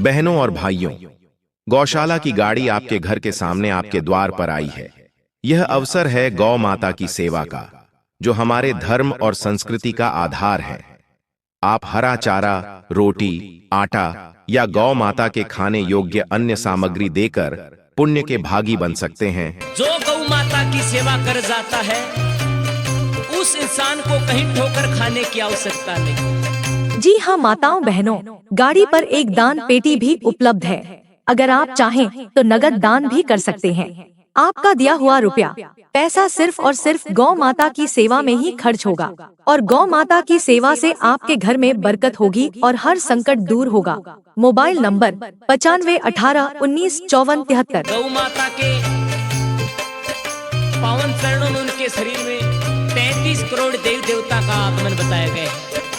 बहनों और भाइयों, गौशाला की गाड़ी आपके घर के सामने आपके द्वार पर आई है। यह अवसर है गौ माता की सेवा का, जो हमारे धर्म और संस्कृति का आधार है। आप हरा चारा, रोटी, आटा या गौ माता के खाने योग्य अन्य सामग्री देकर पुण्य के भागी बन सकते हैं। जो गौ माता की सेवा कर जाता है, उस इंसान को कहीं ठोकर खाने की आवश्यकता नहीं। जी हाँ माताओं बहनों, गाड़ी पर एक दान पेटी भी उपलब्ध है। अगर आप चाहें तो नगद दान भी कर सकते हैं। आपका दिया हुआ रुपया, पैसा सिर्फ और सिर्फ गौ माता की सेवा में ही खर्च होगा और गौ माता की सेवा से आपके घर में बरकत होगी और हर संकट दूर होगा। Mobile number 9518195473। गौ माता के पावन चरणों में उनके शरीर में 33 करोड़ देव देवता का आगमन बताया गया है।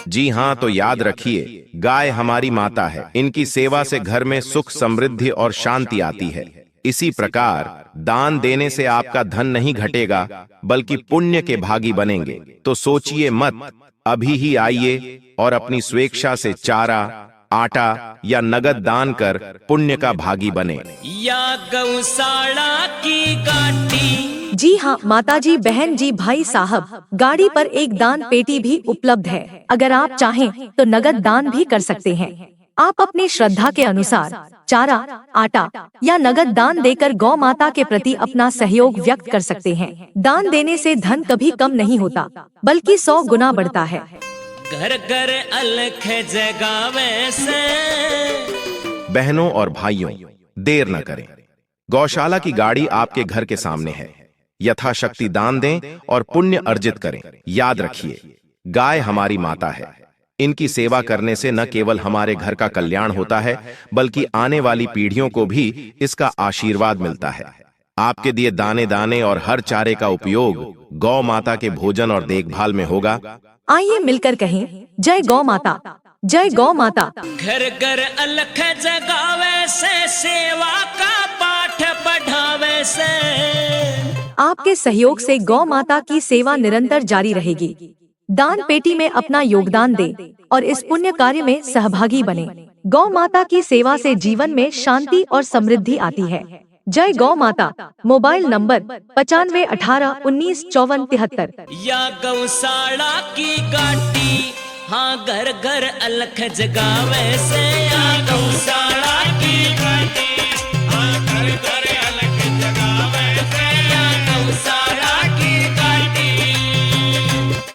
जी हाँ, तो याद रखिए, गाय हमारी माता है। इनकी सेवा से घर में सुख, समृद्धि और शांति आती है। इसी प्रकार दान देने से आपका धन नहीं घटेगा, बल्कि पुण्य के भागी बनेंगे। तो सोचिए मत, अभी ही आइए और अपनी स्वेच्छा से चारा, आटा या नगद दान कर पुण्य का भागी बने। या गौशाला की गाड़ी। जी हाँ माताजी, बहन जी, भाई साहब, गाड़ी पर एक दान पेटी भी उपलब्ध है। अगर आप चाहें तो नगद दान भी कर सकते हैं। आप अपनी श्रद्धा के अनुसार चारा, आटा या नगद दान देकर गौ माता के प्रति अपना सहयोग व्यक्त कर सकते हैं। दान देने से धन कभी कम नहीं होता, बल्कि 100 गुना बढ़ता है। घर घर अलख जगावे से। बहनों और भाइयों, देर न करें। गौशाला की गाड़ी आपके घर के सामने है। यथाशक्ति दान दें और पुण्य अर्जित करें। याद रखिए, गाय हमारी माता है। इनकी सेवा करने से न केवल हमारे घर का कल्याण होता है, बल्कि आने वाली पीढ़ियों को भी इसका आशीर्वाद मिलता है। आपके दिए दाने दाने और हर चारे का उपयोग गौ माता के भोजन और देखभाल में होगा। आइए मिलकर कहें, जय गौ माता, जय गौ माता। घर घर अलख जगावे से, सेवा का पाठ पढ़ावे से। आपके सहयोग से गौ माता की सेवा निरंतर जारी रहेगी। दान पेटी में अपना योगदान दें और इस पुण्य कार्य में सहभागी बने। गौ माता की सेवा से जीवन में शांति और समृद्धि आती है। जय गौ माता। Mobile number 9518195473। या गौशाला की गाड़ी, हाँ घर घर अलख जगावे से। या गौशाला की गाड़ी, हाँ घर घर अलख जगावे से। या गौशाला की गाड़ी।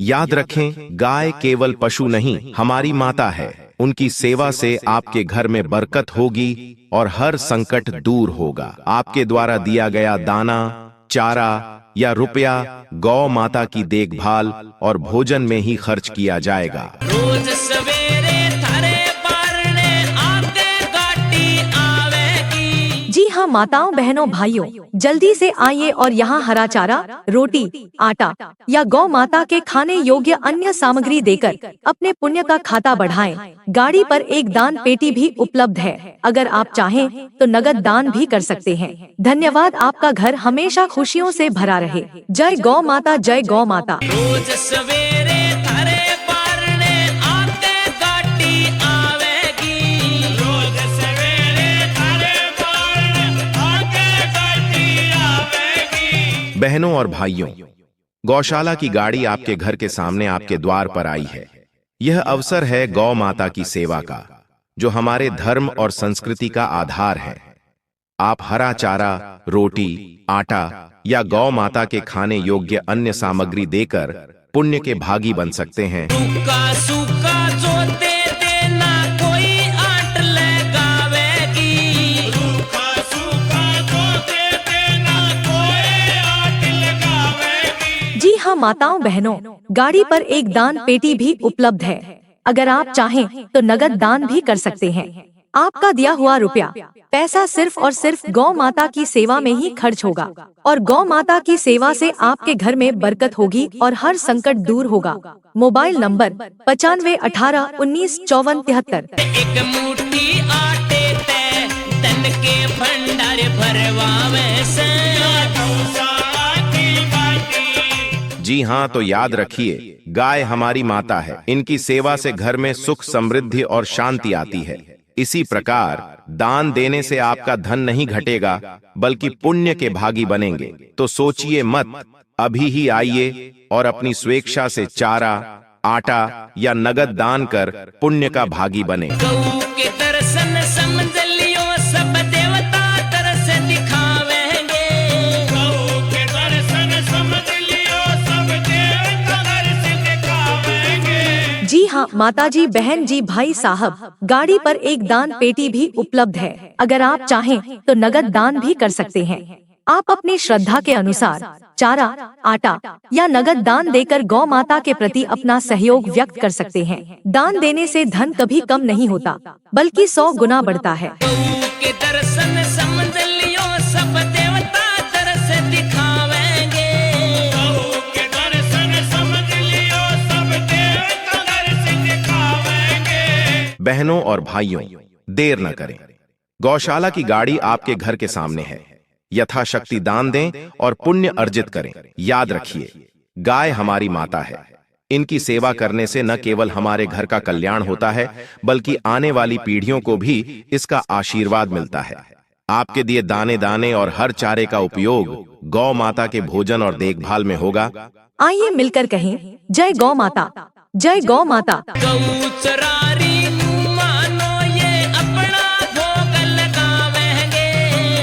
याद रखें, गाय केवल पशु नहीं, हमारी माता है। उनकी सेवा से आपके घर में बरकत होगी और हर संकट दूर होगा। आपके द्वारा दिया गया दाना, चारा या रुपया गौ माता की देखभाल और भोजन में ही खर्च किया जाएगा। रोज सवेरे थारे पारने आके गाड़ी आवेगी। जी हाँ माताओं बहनों भाइयों, जल्दी से आइए और यहाँ हरा चारा, रोटी, आटा या गौ माता के खाने योग्य अन्य सामग्री देकर अपने पुण्य का खाता बढ़ाएं। गाड़ी पर एक दान पेटी भी उपलब्ध है। अगर आप चाहें तो नगद दान भी कर सकते हैं। धन्यवाद। आपका घर हमेशा खुशियों से भरा रहे। जय गौ माता, जय गौ माता। रोज सवेरे थारे पारने आके गाड़ी आवेगी। रोज सवेरे थारे पारने आके गाड़ी आवेगी। बहनों और भाइयों, गौशाला की गाड़ी आपके घर के सामने आपके द्वार पर आई है। यह अवसर है गौ माता की सेवा का, जो हमारे धर्म और संस्कृति का आधार है। आप हरा चारा, रोटी, आटा या गौ माता के खाने योग्य अन्य सामग्री देकर पुण्य के भागी बन सकते हैं। रूखा सूखा जो दे देना, कोई आट लगावेगी। रूखा सूखा जो दे देना, कोई आट लगावेगी। जी हाँ माताओं बहनों, गाड़ी पर एक दान पेटी भी उपलब्ध है। अगर आप चाहें तो नगद दान भी कर सकते हैं। आपका दिया हुआ रुपया, पैसा सिर्फ और सिर्फ गौ माता की सेवा में ही खर्च होगा और गौ माता की सेवा से आपके घर में बरकत होगी और हर संकट दूर होगा। Mobile number 9518195473। एक मुट्ठी आटे ते धन के भंडार भरवावे से। जी हाँ, तो याद रखिए, गाय हमारी माता है। इनकी सेवा से घर में सुख, समृद्धि और शांति आती है। इसी प्रकार दान देने से आपका धन नहीं घटेगा बल्कि पुण्य के भागी बनेंगे। तो सोचिए मत, अभी ही आइए और अपनी स्वेच्छा से चारा, आटा या नगद दान कर पुण्य का भागी बने। गऊ के दर्शन समझ लियो सब देवता तरस दिखावेंगे। गऊ के दर्शन समझ लियो सब देवता तरस दिखावेंगे। जी हाँ माताजी, बहन जी, भाई साहब, गाड़ी पर एक दान पेटी भी उपलब्ध है। अगर आप चाहें तो नगद दान भी कर सकते हैं। आप अपनी श्रद्धा के अनुसार चारा, आटा या नगद दान देकर गौ माता के प्रति अपना सहयोग व्यक्त कर सकते हैं। दान देने से धन कभी कम नहीं होता बल्कि 100 गुना बढ़ता है। गऊ के दर्शन समझ लियो सब देवता तरस दिखावेंगे। गऊ के दर्शन समझ लियो सब देवता तरस दिखावेंगे। बहनों और भाइयों, देर न करें। गौशाला की गाड़ी आपके घर के सामने है। यथाशक्ति दान दें और पुण्य अर्जित करें। याद रखिए, गाय हमारी माता है। इनकी सेवा करने से न केवल हमारे घर का कल्याण होता है बल्कि आने वाली पीढ़ियों को भी इसका आशीर्वाद मिलता है। आपके दिए दाने दाने और हर चारे का उपयोग गौ माता के भोजन और देखभाल में होगा। आइए मिलकर कहें, जय गौ माता, जय गौ माता। गऊ चरारी मुँह मानो ये अपना भोग लगावेंगे।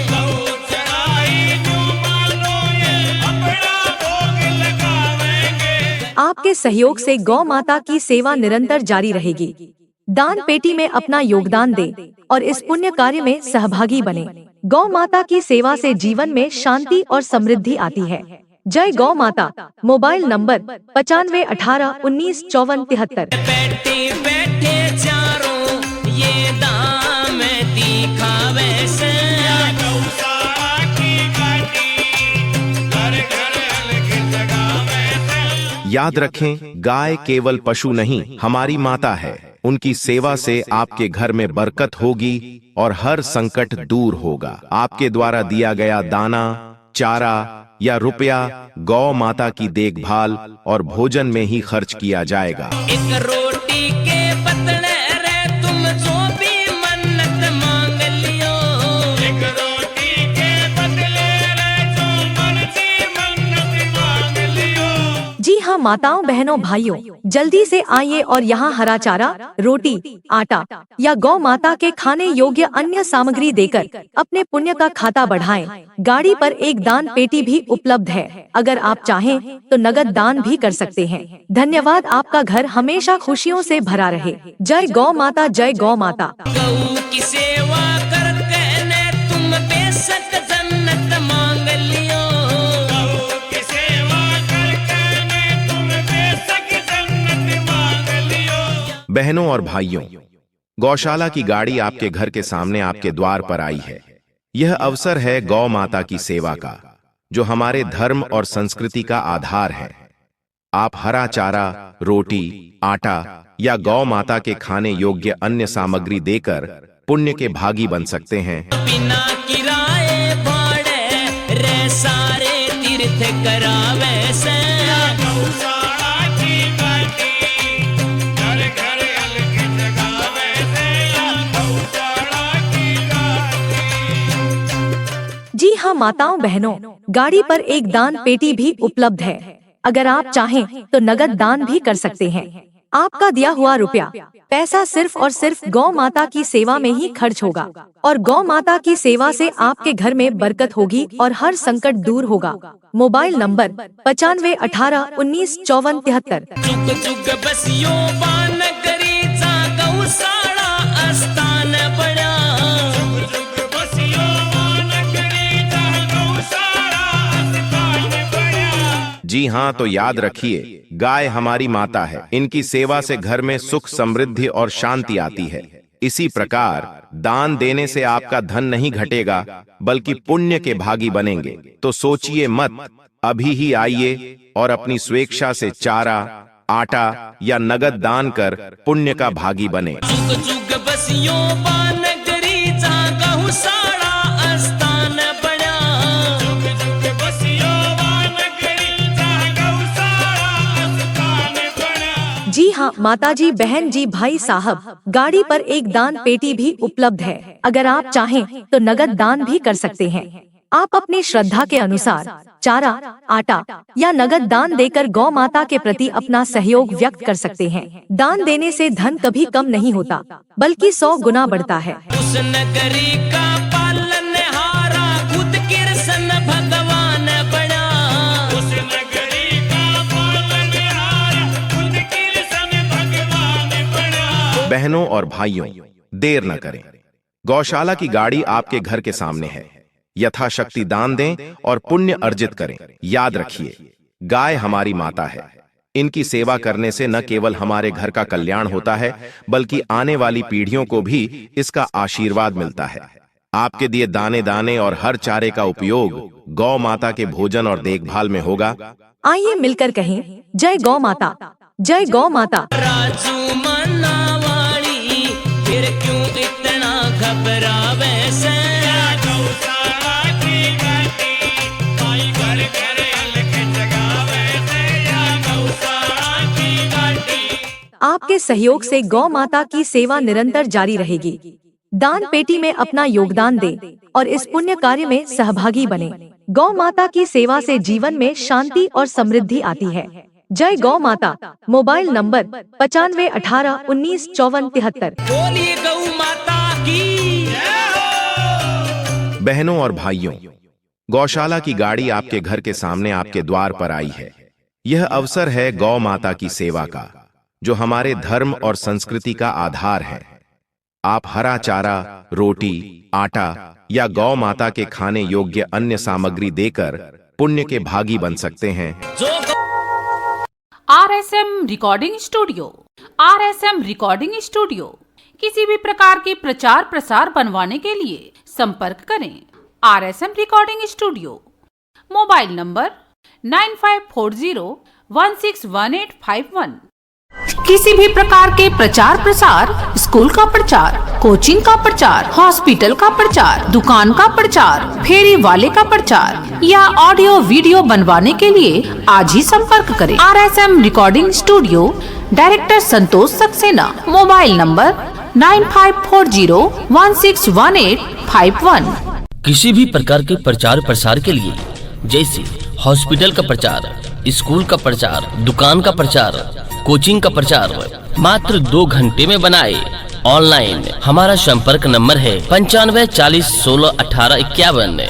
गऊ चरारी मुँह मानो ये अपना भोग लगावेंगे। आपके सहयोग से गौ माता की सेवा निरंतर जारी रहेगी। दान पेटी में अपना योगदान दें और इस पुण्य कार्य में सहभागी बने। गौ माता की सेवा से जीवन में शांति और समृद्धि आती है। जय गौ माता। Mobile number 9518195473। बैठे बैठे चारों ये दाम दिखावे से। गौशाला की गाड़ी घर घर अलग जगावे से। याद रखें, गाय केवल पशु नहीं, हमारी माता है। उनकी सेवा से आपके घर में बरकत होगी और हर संकट दूर होगा। आपके द्वारा दिया गया दाना, चारा या रुपया गौ माता की देखभाल और भोजन में ही खर्च किया जाएगा। एक रोटी के बदले रे तुम जो भी मन्नत मांग लियो। एक रोटी के बदले रे जो मर्जी मन्नत मांग लियो। जी हाँ माताओं, बहनों, भाइयों, जल्दी से आइए और यहाँ हरा चारा, रोटी, आटा या गौ माता के खाने योग्य अन्य सामग्री देकर अपने पुण्य का खाता बढ़ाएं। गाड़ी पर एक दान पेटी भी उपलब्ध है। अगर आप चाहें तो नगद दान भी कर सकते हैं। धन्यवाद। आपका घर हमेशा खुशियों से भरा रहे। जय गौ माता, जय गौ माता। गऊ की सेवा करके ने तुम बेशक जन्नत मांग लियो। गऊ की सेवा करके ने तुम बेशक जन्नत मांग लियो। बहनों और भाइयों, गौशाला की गाड़ी आपके घर के सामने आपके द्वार पर आई है। यह अवसर है गौ माता की सेवा का, जो हमारे धर्म और संस्कृति का आधार है। आप हरा चारा, रोटी, आटा या गौ माता के खाने योग्य अन्य सामग्री देकर पुण्य के भागी बन सकते हैं। बिना किराए भाड़े रे सारे तीर्थ करावे से। गौशाला की गाड़ी घर घर अलग जगावे से। गौशाला की गाड़ी। जी हाँ माताओं, बहनों, गाड़ी पर एक दान पेटी भी उपलब्ध है। अगर आप चाहें तो नगद दान भी कर सकते हैं। आपका दिया हुआ रुपया, पैसा सिर्फ और सिर्फ गौ माता की सेवा में ही खर्च होगा और गौ माता की सेवा से आपके घर में बरकत होगी और हर संकट दूर होगा। Mobile number 9518195473। जुग जुग बसियो बान करी जा गौशाला स्थान बड़ा। जुग जुग बसियो बान करी जा गौशाला स्थान बड़ा। जी हाँ, तो याद रखिए, गाय हमारी माता है। इनकी सेवा से घर में सुख, समृद्धि और शांति आती है। इसी प्रकार दान देने से आपका धन नहीं घटेगा बल्कि पुण्य के भागी बनेंगे। तो सोचिए मत, अभी ही आइए और अपनी स्वेच्छा से चारा, आटा या नगद दान कर पुण्य का भागी बने। जुग जुग बसियो बान करी जा गौशाला स्थान बड़ा। जुग जुग बसियो बान करी जा गौशाला स्थान बड़ा। जी हाँ माताजी, बहन जी, भाई साहब, गाड़ी पर एक दान पेटी भी उपलब्ध है। अगर आप चाहें तो नगद दान भी कर सकते हैं। आप अपनी श्रद्धा के अनुसार चारा, आटा या नगद दान देकर गौ माता के प्रति अपना सहयोग व्यक्त कर सकते हैं। दान देने से धन कभी कम नहीं होता, बल्कि 100 गुना बढ़ता है। उस नगरी का पालनहारा खुद कृष्ण भगवान बना। उस नगरी का पालनहारा खुद कृष्ण भगवान बना। बहनों और भाइयों, देर न करें। गौशाला की गाड़ी आपके घर के सामने है। यथाशक्ति दान दें और पुण्य अर्जित करें। याद रखिए, गाय हमारी माता है। इनकी सेवा करने से न केवल हमारे घर का कल्याण होता है, बल्कि आने वाली पीढ़ियों को भी इसका आशीर्वाद मिलता है। आपके दिए दाने दाने और हर चारे का उपयोग गौ माता के भोजन और देखभाल में होगा। आइए मिलकर कहें, जय गौ माता, जय गौ माता। राजू मनावाली फिर क्यों इतना घबरावे से। गौशाला की घंटी माई घर घर अलख जगावे से। गौशाला की घंटी। आपके सहयोग से गौ माता की सेवा निरंतर जारी रहेगी। दान पेटी में अपना योगदान दें और इस पुण्य कार्य में सहभागी बने। गौ माता की सेवा से जीवन में शांति और समृद्धि आती है। जय गौ माता। Mobile number 95 18 19 54 73। बोलिए गौ माता की। बहनों और भाइयों, गौशाला की गाड़ी आपके घर के सामने आपके द्वार पर आई है। यह अवसर है गौ माता की सेवा का, जो हमारे धर्म और संस्कृति का आधार है। आप हरा चारा, रोटी, आटा या गौ माता के खाने योग्य अन्य सामग्री देकर पुण्य के भागी बन सकते हैं। RSM recording studio. RSM recording studio किसी भी प्रकार के प्रचार प्रसार बनवाने के लिए संपर्क करें। RSM recording studio. Mobile number 9540161851। किसी भी प्रकार के प्रचार प्रसार, स्कूल का प्रचार, कोचिंग का प्रचार, हॉस्पिटल का प्रचार, दुकान का प्रचार, फेरी वाले का प्रचार या ऑडियो वीडियो बनवाने के लिए आज ही संपर्क करें। RSM recording studio, director Santosh Saxena. Mobile number 9540161851। किसी भी प्रकार के प्रचार प्रसार के लिए, जैसे हॉस्पिटल का प्रचार, स्कूल का प्रचार, दुकान का प्रचार, कोचिंग का प्रचार, मात्र 2 घंटे में बनाए। ऑनलाइन हमारा संपर्क नंबर है 95 40 16 18 51।